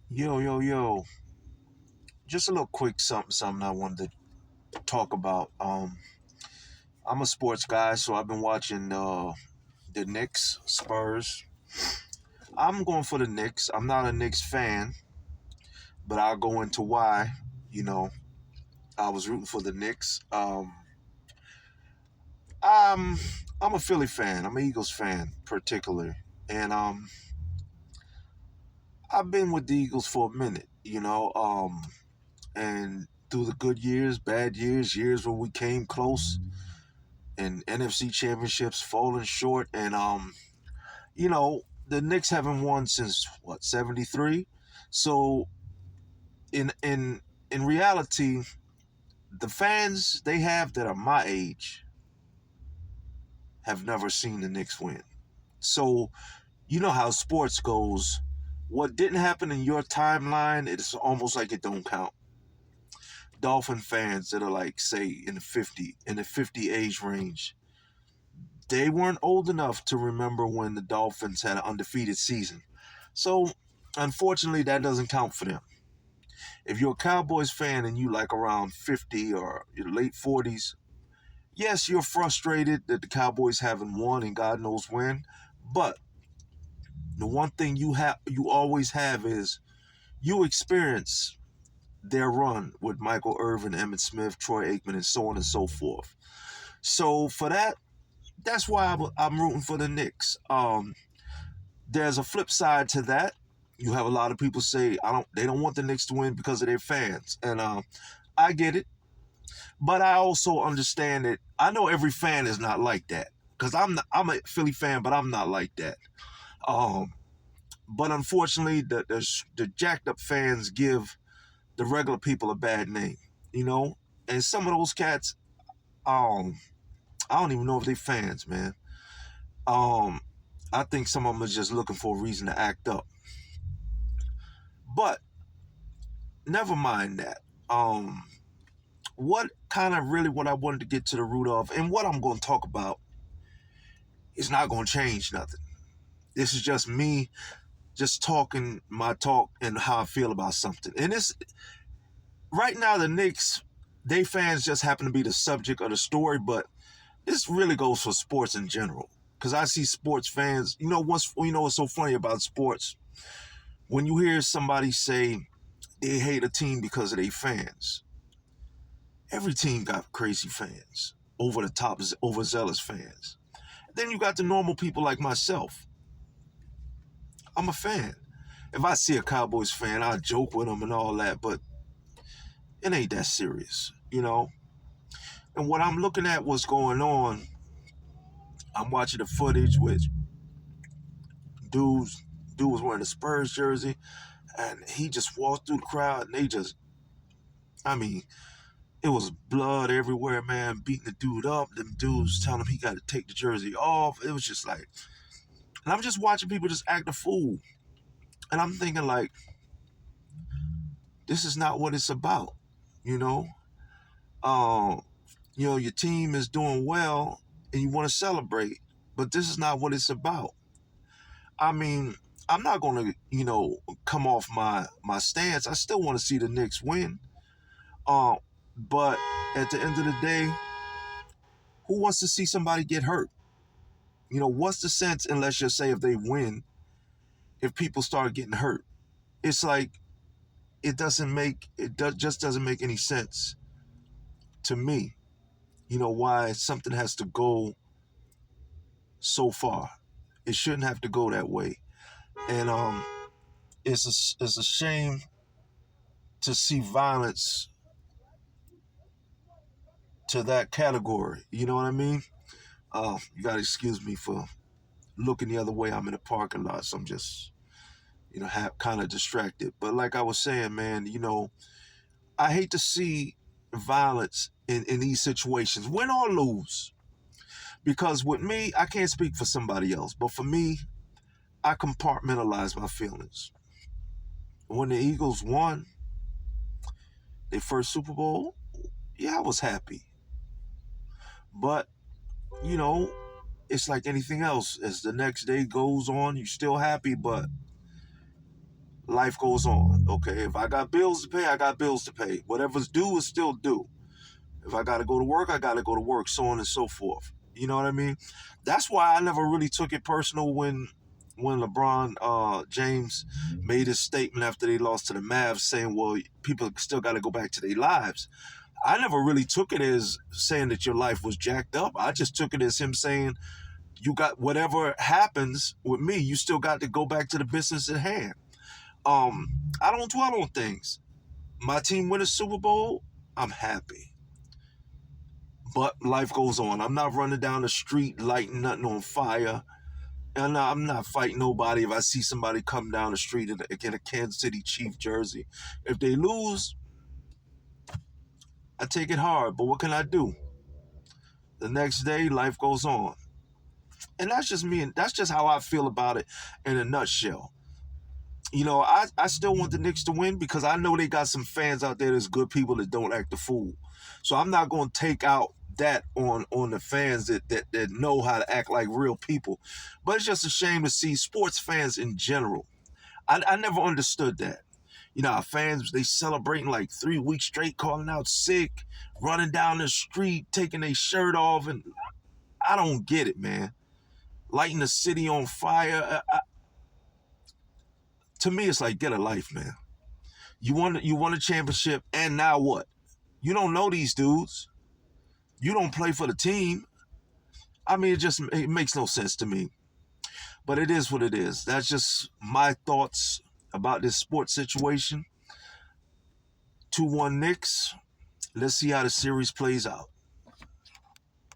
Yo, yo, yo. Just a little quick something I wanted to talk about. I'm a sports guy, so I've been watching the Knicks, Spurs. I'm going for the Knicks. I'm not a Knicks fan, but I'll go into why. You know, I was rooting for the Knicks. I'm I'm a Philly fan. I'm an Eagles fan, particularly, and I've been with the Eagles for a minute. And through the good years, bad years, years where we came close and NFC championships falling short, and the Knicks haven't won since what, 73. So in reality, the fans they have that are my age have never seen the Knicks win. So you know how sports goes. What didn't happen in your timeline, it's almost like it don't count. Dolphin fans that are like, say, in the 50 age range, they weren't old enough to remember when the Dolphins had an undefeated season. So, unfortunately, that doesn't count for them. If you're a Cowboys fan and you like around 50 or your late 40s, yes, you're frustrated that the Cowboys haven't won and God knows when. But the one thing you always have is you experience their run with Michael Irvin, Emmitt Smith, Troy Aikman, and so on and so forth. So for that, that's why I'm rooting for the Knicks. There's a flip side to that. You have a lot of people say they don't want the Knicks to win because of their fans, and I get it, but I also understand that I know every fan is not like that because I'm a Philly fan, but I'm not like that. Um, but unfortunately, the jacked up fans give the regular people a bad name, you know, and some of those cats, um, I don't even know if they fans, man. Um, I think some of them are just looking for a reason to act up. But never mind that. What kind of really what I wanted to get to the root of and what I'm going to talk about is not going to change nothing. This is just me just talking my talk and how I feel about something. And it's right now the Knicks, they fans just happen to be the subject of the story, but this really goes for sports in general. Because I see sports fans, what's so funny about sports? When you hear somebody say they hate a team because of their fans, every team got crazy fans, over the top, overzealous fans. Then you got the normal people like myself. I'm a fan. If I see a Cowboys fan, I joke with them and all that, but it ain't that serious, you know? And what I'm looking at, what's going on, I'm watching the footage with dudes. Dude was wearing a Spurs jersey, and he just walked through the crowd, and I mean, it was blood everywhere, man, beating the dude up. Them dudes telling him he got to take the jersey off. It was just like, and I'm just watching people just act a fool. And I'm thinking, like, this is not what it's about, you know? Um, your team is doing well and you want to celebrate, but this is not what it's about. I mean, I'm not going to, come off my stance. I still want to see the Knicks win. Um, but at the end of the day, who wants to see somebody get hurt? What's the sense, and let's just say if they win, if people start getting hurt? It's like just doesn't make any sense to me. Why something has to go so far. It shouldn't have to go that way. And it's a shame to see violence to that category. You know what I mean? You gotta excuse me for looking the other way. I'm in a parking lot, so I'm just kind of distracted. But like I was saying, man, I hate to see violence in these situations, win or lose. Because with me, I can't speak for somebody else, but for me, I compartmentalize my feelings. When the Eagles won their first Super Bowl, yeah, I was happy. But, you know, it's like anything else. As the next day goes on, you're still happy, but Life goes on. Okay, if I got bills to pay, I got bills to pay. Whatever's due is still due. If I got to go to work, I got to go to work, so on and so forth. You know what I mean? That's why I never really took it personal when LeBron James made his statement after they lost to the Mavs saying, well, people still got to go back to their lives. I never really took it as saying that your life was jacked up. I just took it as him saying, you got whatever happens with me, you still got to go back to the business at hand. Um, I don't dwell on things. My team win a Super Bowl, I'm happy. But life goes on. I'm not running down the street lighting nothing on fire. And I'm not fighting nobody if I see somebody come down the street in a Kansas City Chief jersey. If they lose, I take it hard. But what can I do? The next day, life goes on. And that's just me. And that's just how I feel about it in a nutshell. You know, I still want the Knicks to win because I know they got some fans out there that's good people that don't act the fool. So I'm not going to take out that on the fans that know how to act like real people. But it's just a shame to see sports fans in general. I never understood that. You know, our fans, they celebrating like 3 weeks straight, calling out sick, running down the street, taking their shirt off. And I don't get it, man. Lighting the city on fire. To me, it's like, get a life, man. You won a championship, and now what? You don't know these dudes. You don't play for the team. I mean, it makes no sense to me. But it is what it is. That's just my thoughts about this sports situation. 2-1 Knicks. Let's see how the series plays out.